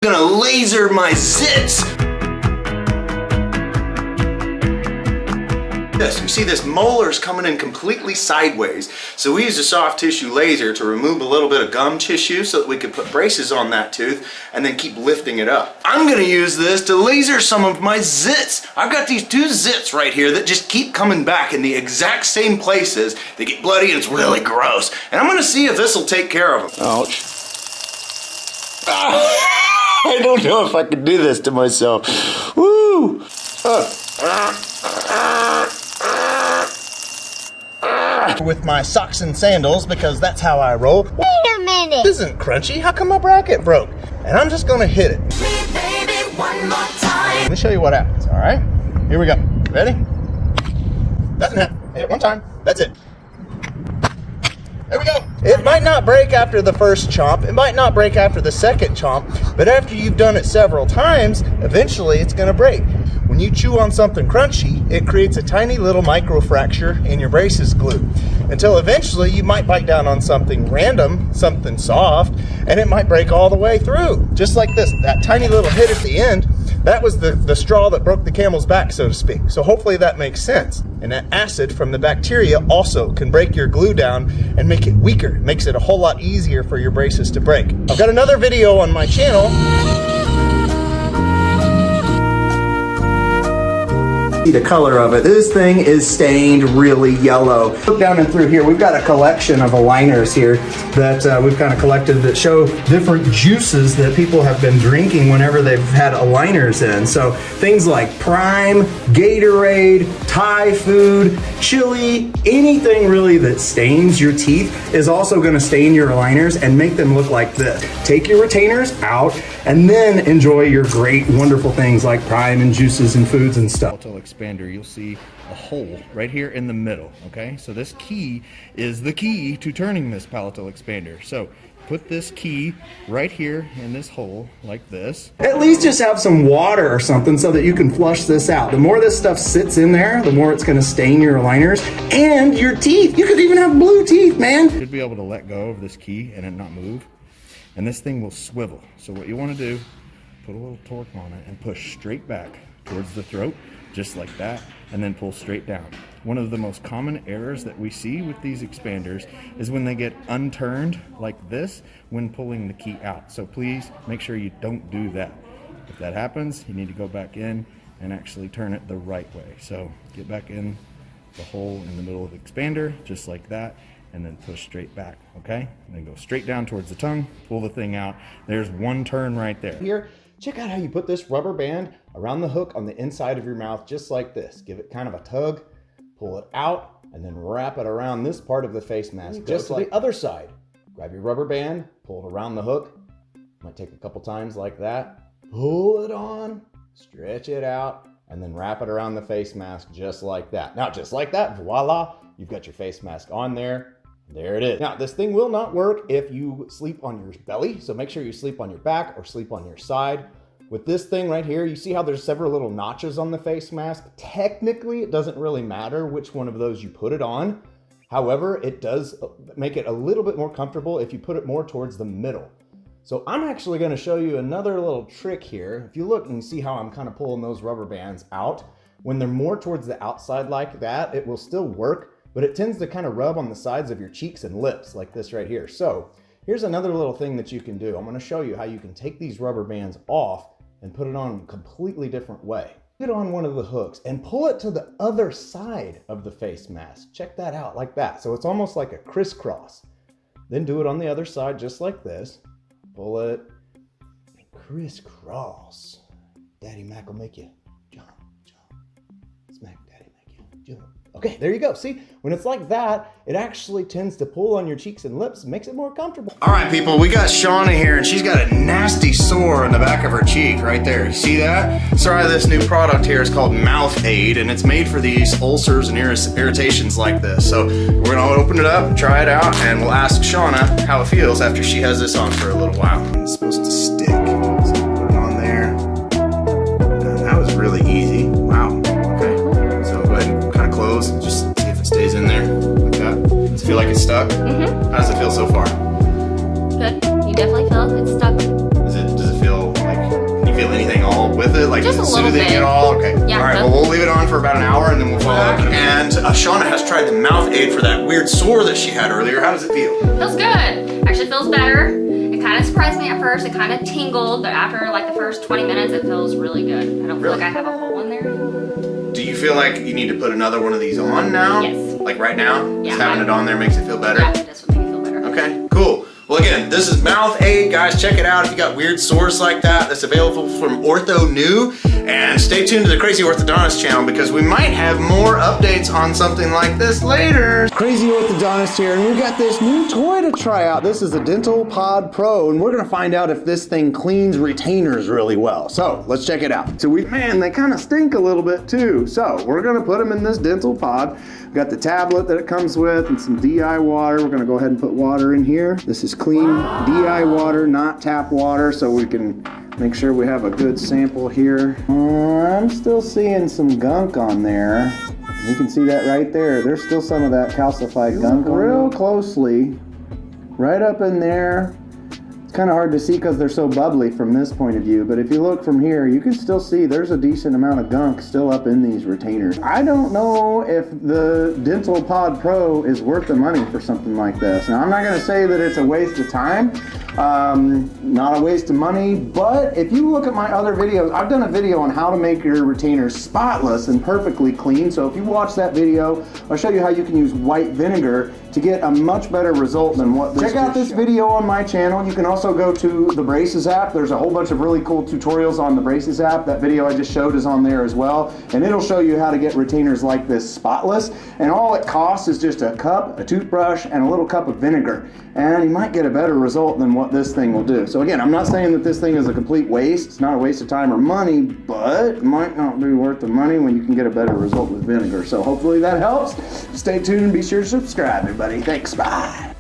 I'm gonna laser my zits. This, you see this molar's coming in completely sideways. So we use a soft tissue laser to remove a little bit of gum tissue so that we could put braces on that tooth and then keep lifting it up. I'm gonna use this to laser some of my zits. I've got these two zits right here that just keep coming back in the exact same places. They get bloody and it's really gross. And I'm gonna see if this will take care of them. Ouch. I don't know if I can do this to myself. Woo! With my socks and sandals because that's how I roll. Wait a minute! This isn't crunchy. How come my bracket broke? And I'm just gonna hit it. Baby, one more time. Let me show you what happens, all right? Here we go. Ready? Doesn't happen. Hit it one time. That's it. There we go. It might not break after the first chomp. It might not break after the second chomp. But after you've done it several times, eventually it's gonna break. When you chew on something crunchy, it creates a tiny little micro fracture in your braces glue. Until eventually you might bite down on something random, something soft, and it might break all the way through. Just like this, that tiny little hit at the end, that was the straw that broke the camel's back, so to speak. So hopefully that makes sense. And that acid from the bacteria also can break your glue down and make it weaker. It makes it a whole lot easier for your braces to break. I've got another video on my channel. See the color of it. This thing is stained really yellow. Look down and through here. We've got a collection of aligners here that we've kind of collected that show different juices that people have been drinking whenever they've had aligners in. So things like Prime, Gatorade, Thai food, chili, anything really that stains your teeth is also going to stain your aligners and make them look like this. Take your retainers out and then enjoy your great, wonderful things like Prime and juices and foods and stuff. Expander, you'll see a hole right here in the middle. Okay, so this key is the key to turning this palatal expander. So put this key right here in this hole like this. At least just have some water or something so that you can flush this out. The more this stuff sits in there, the more it's going to stain your aligners and your teeth. You could even have blue teeth, man. You should be able to let go of this key and it not move, and this thing will swivel. So what you want to do, put a little torque on it and push straight back towards the throat, just like that, and then pull straight down. One of the most common errors that we see with these expanders is when they get unturned like this when pulling the key out. So please make sure you don't do that. If that happens, you need to go back in and actually turn it the right way. So get back in the hole in the middle of the expander, just like that, and then push straight back, okay? And then go straight down towards the tongue, pull the thing out. There's one turn right there. Here, check out how you put this rubber band around the hook on the inside of your mouth, just like this. Give it kind of a tug, pull it out, and then wrap it around this part of the face mask, just like the other side. Grab your rubber band, pull it around the hook. Might take a couple times like that. Pull it on, stretch it out, and then wrap it around the face mask just like that. Now, just like that, voila, you've got your face mask on there. There it is. Now, this thing will not work if you sleep on your belly, so make sure you sleep on your back or sleep on your side. With this thing right here, you see how there's several little notches on the face mask? Technically, it doesn't really matter which one of those you put it on. However, it does make it a little bit more comfortable if you put it more towards the middle. So I'm actually going to show you another little trick here. If you look and see how I'm kind of pulling those rubber bands out, when they're more towards the outside like that, it will still work, but it tends to kind of rub on the sides of your cheeks and lips like this right here. So here's another little thing that you can do. I'm going to show you how you can take these rubber bands off and put it on a completely different way. Put it on one of the hooks and pull it to the other side of the face mask. Check that out, like that. So it's almost like a crisscross. Then do it on the other side just like this. Pull it, crisscross. Daddy Mac will make you jump, jump. Smack Daddy make you jump. Okay, there you go. See, when it's like that, it actually tends to pull on your cheeks and lips, makes it more comfortable. All right, people, we got Shauna here, and she's got a nasty sore in the back of her cheek right there. You see that? Sorry, this new product here is called Mouth Aid, and it's made for these ulcers and irritations like this. So we're gonna open it up, try it out, and we'll ask Shauna how it feels after she has this on for a little while. It's supposed to stick, so put it on there. And that was really easy. Wow. Close and just see if it stays in there like that. Does it feel like it's stuck? Mm-hmm. How does it feel so far? Good. You definitely feel it's stuck. Does it feel like with it? Like, Just is it a little soothing bit. at all? Okay. Yeah, All right, but- well, we'll leave it on for about an hour and then we'll follow up. And Shauna has tried the mouth aid for that weird sore that she had earlier. How does it feel? Feels good. Actually feels better. It kind of surprised me at first. It kind of tingled, but after like the first 20 minutes, it feels really good. I don't feel like I have a hole in there. Do you feel like you need to put another one of these on now? Yes. Like right now? Yeah. Just having it on there makes it feel better? Yeah, this would make me feel better. Okay, cool. Well, again, this is Mouth Aid, guys. Check it out if you got weird sores like that. That's available from Ortho New. And stay tuned to the Crazy Orthodontist channel because we might have more updates on something like this later. Crazy Orthodontist here, and we've got this new toy to try out. This is a Dental Pod Pro, and we're gonna find out if this thing cleans retainers really well. So let's check it out. So man, they kind of stink a little bit too. So we're gonna put them in this Dental Pod. We've got the tablet that it comes with and some DI water. We're gonna go ahead and put water in here. This is clean DI water, not tap water, so we can make sure we have a good sample here. I'm still seeing some gunk on there. You can see that right there. There's still some of that calcified gunk real closely. Right up in there. It's kind of hard to see because they're so bubbly from this point of view, but if you look from here, you can still see there's a decent amount of gunk still up in these retainers. I don't know if the Dental Pod Pro is worth the money for something like this. Now, I'm not going to say that it's a waste of time, not a waste of money, but if you look at my other videos, I've done a video on how to make your retainers spotless and perfectly clean. So if you watch that video, I'll show you how you can use white vinegar to get a much better result than what this. Check out this video on my channel. You can also go to the Braces app. There's a whole bunch of really cool tutorials on the Braces app. That video I just showed is on there as well. And it'll show you how to get retainers like this spotless. And all it costs is just a cup, a toothbrush, and a little cup of vinegar. And you might get a better result than what this thing will do. So again, I'm not saying that this thing is a complete waste. It's not a waste of time or money, but it might not be worth the money when you can get a better result with vinegar. So hopefully that helps. Stay tuned and be sure to subscribe, everybody. Thanks, bye.